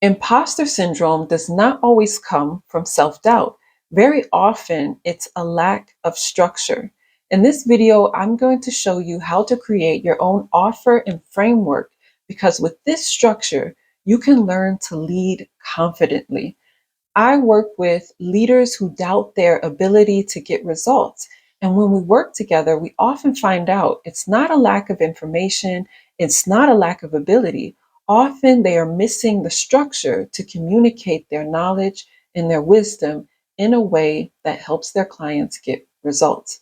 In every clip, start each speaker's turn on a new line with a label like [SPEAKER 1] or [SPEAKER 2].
[SPEAKER 1] Imposter syndrome does not always come from self-doubt. Very often, it's a lack of structure. In this video, I'm going to show you how to create your own offer and framework because with this structure, you can learn to lead confidently. I work with leaders who doubt their ability to get results. And when we work together, we often find out it's not a lack of information, it's not a lack of ability. Often they are missing the structure to communicate their knowledge and their wisdom in a way that helps their clients get results.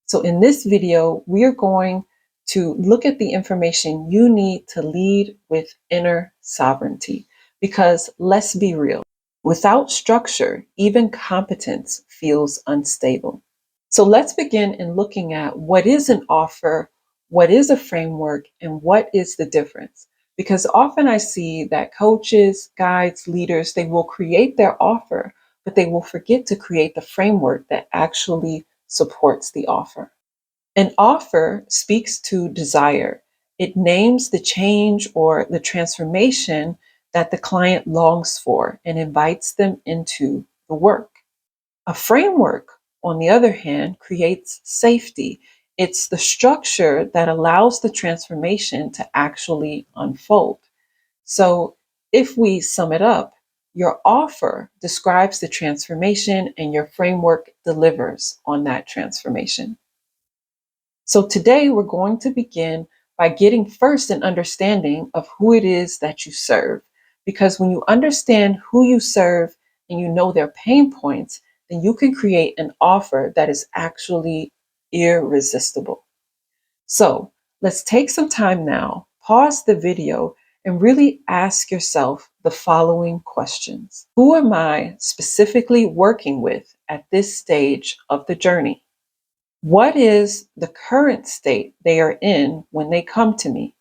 [SPEAKER 1] So in this video, we are going to look at the information you need to lead with inner sovereignty. Because let's be real, without structure, even competence feels unstable. So let's begin in looking at what is an offer, what is a framework, and what is the difference. Because often I see that coaches, guides, leaders, they will create their offer, but they will forget to create the framework that actually supports the offer. An offer speaks to desire. It names the change or the transformation that the client longs for and invites them into the work. A framework, on the other hand, creates safety. It's the structure that allows the transformation to actually unfold. So, if we sum it up, your offer describes the transformation and your framework delivers on that transformation. So today we're going to begin by getting first an understanding of who it is that you serve. Because when you understand who you serve and you know their pain points, then you can create an offer that is actually irresistible. So let's take some time now, pause the video, and really ask yourself the following questions. Who am I specifically working with at this stage of the journey? What is the current state they are in when they come to me?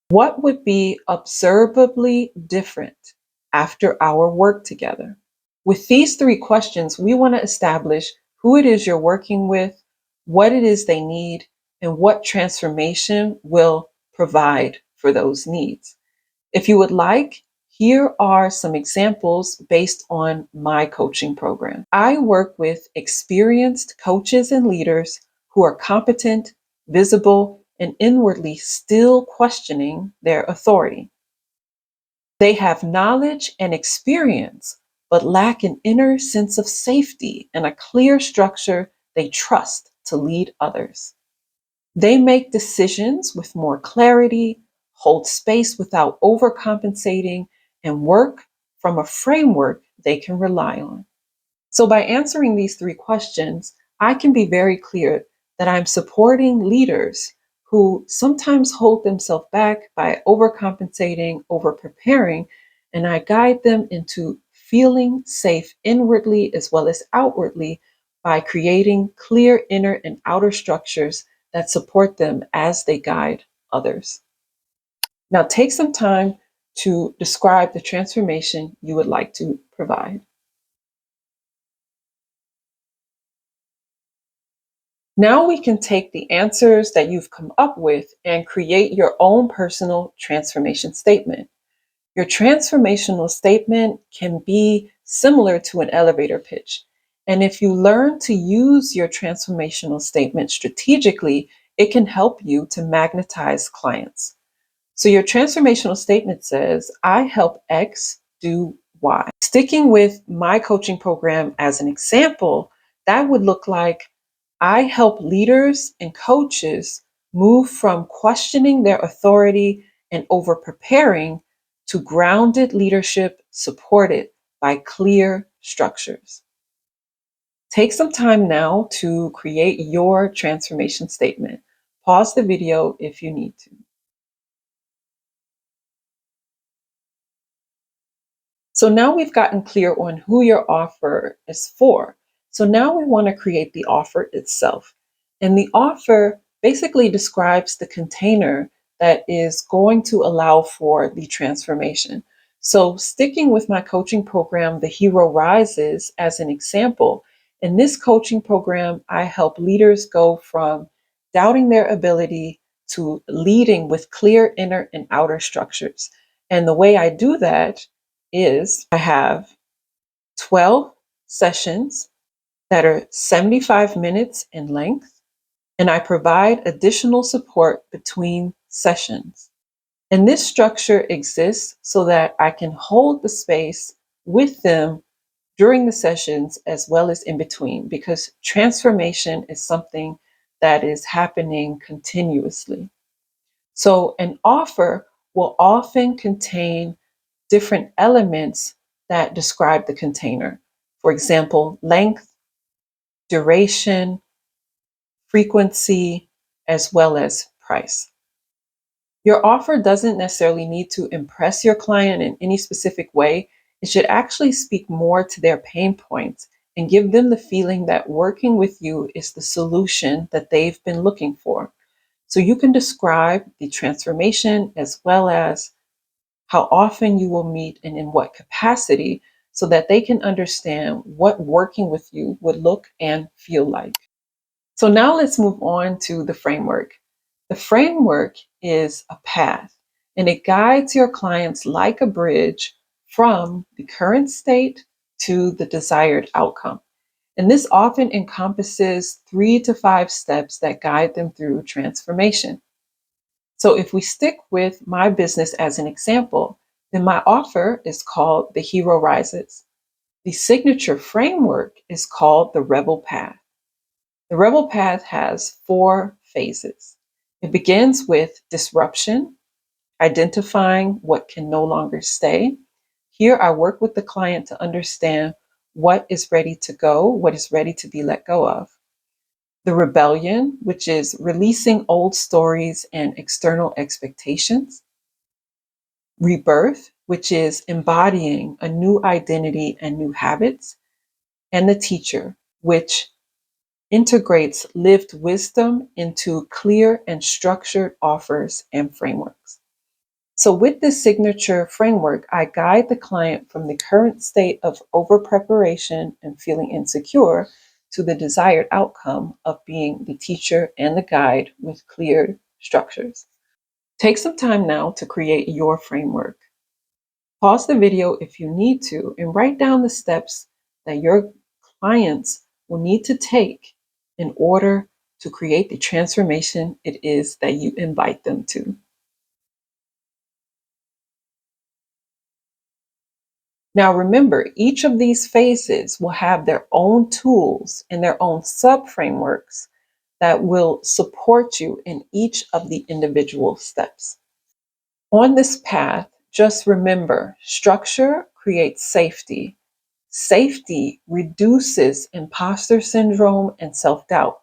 [SPEAKER 1] What would be observably different after our work together? With these three questions, we want to establish who it is you're working with, what it is they need, and what transformation will provide for those needs. If you would like, here are some examples based on my coaching program. I work with experienced coaches and leaders who are competent, visible, and inwardly still questioning their authority. They have knowledge and experience, but lack an inner sense of safety and a clear structure they trust to lead others. They make decisions with more clarity, hold space without overcompensating, and work from a framework they can rely on. So, by answering these three questions, I can be very clear that I'm supporting leaders who sometimes hold themselves back by overcompensating, over preparing, and I guide them into feeling safe inwardly as well as outwardly by creating clear inner and outer structures that support them as they guide others. Now, take some time to describe the transformation you would like to provide. Now we can take the answers that you've come up with and create your own personal transformation statement. Your transformational statement can be similar to an elevator pitch. And if you learn to use your transformational statement strategically, it can help you to magnetize clients. So your transformational statement says, I help X do Y. Sticking with my coaching program as an example, that would look like I help leaders and coaches move from questioning their authority and over preparing to grounded leadership supported by clear structures. Take some time now to create your transformation statement. Pause the video if you need to. So now we've gotten clear on who your offer is for. So now we want to create the offer itself. And the offer basically describes the container that is going to allow for the transformation. So sticking with my coaching program, The Hero Rises, as an example, in this coaching program, I help leaders go from doubting their ability to leading with clear inner and outer structures. And the way I do that is I have 12 sessions that are 75 minutes in length, and I provide additional support between sessions. And this structure exists so that I can hold the space with them during the sessions as well as in between, because transformation is something that is happening continuously. So, an offer will often contain different elements that describe the container. For example, length, duration, frequency, as well as price. Your offer doesn't necessarily need to impress your client in any specific way. It should actually speak more to their pain points and give them the feeling that working with you is the solution that they've been looking for. So you can describe the transformation as well as how often you will meet and in what capacity so that they can understand what working with you would look and feel like. So now let's move on to the framework. The framework is a path and it guides your clients like a bridge from the current state to the desired outcome. And this often encompasses 3 to 5 steps that guide them through transformation. So if we stick with my business as an example, then my offer is called The Hero Rises. The signature framework is called the Rebel Path. The Rebel Path has 4 phases. It begins with disruption, identifying what can no longer stay. Here, I work with the client to understand what is ready to go, what is ready to be let go of. The rebellion, which is releasing old stories and external expectations. Rebirth, which is embodying a new identity and new habits. And the teacher, which integrates lived wisdom into clear and structured offers and frameworks. So, with this signature framework, I guide the client from the current state of over preparation and feeling insecure to the desired outcome of being the teacher and the guide with clear structures. Take some time now to create your framework. Pause the video if you need to and write down the steps that your clients will need to take in order to create the transformation it is that you invite them to. Now, remember, each of these phases will have their own tools and their own sub frameworks that will support you in each of the individual steps. On this path, just remember structure creates safety. Safety reduces imposter syndrome and self doubt,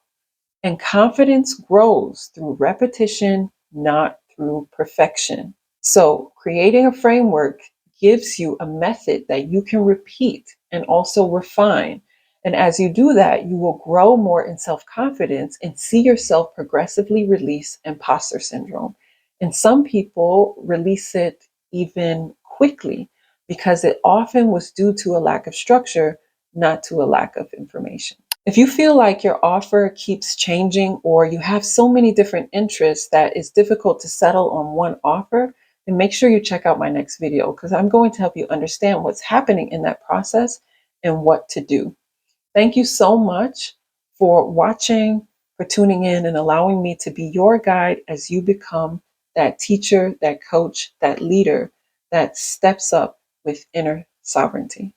[SPEAKER 1] and confidence grows through repetition, not through perfection. So, creating a framework gives you a method that you can repeat and also refine. And as you do that, you will grow more in self confidence and see yourself progressively release imposter syndrome. And some people release it even quickly because it often was due to a lack of structure, not to a lack of information. If you feel like your offer keeps changing or you have so many different interests that it's difficult to settle on one offer, then make sure you check out my next video because I'm going to help you understand what's happening in that process and what to do. Thank you so much for watching, for tuning in and allowing me to be your guide as you become that teacher, that coach, that leader that steps up with inner sovereignty.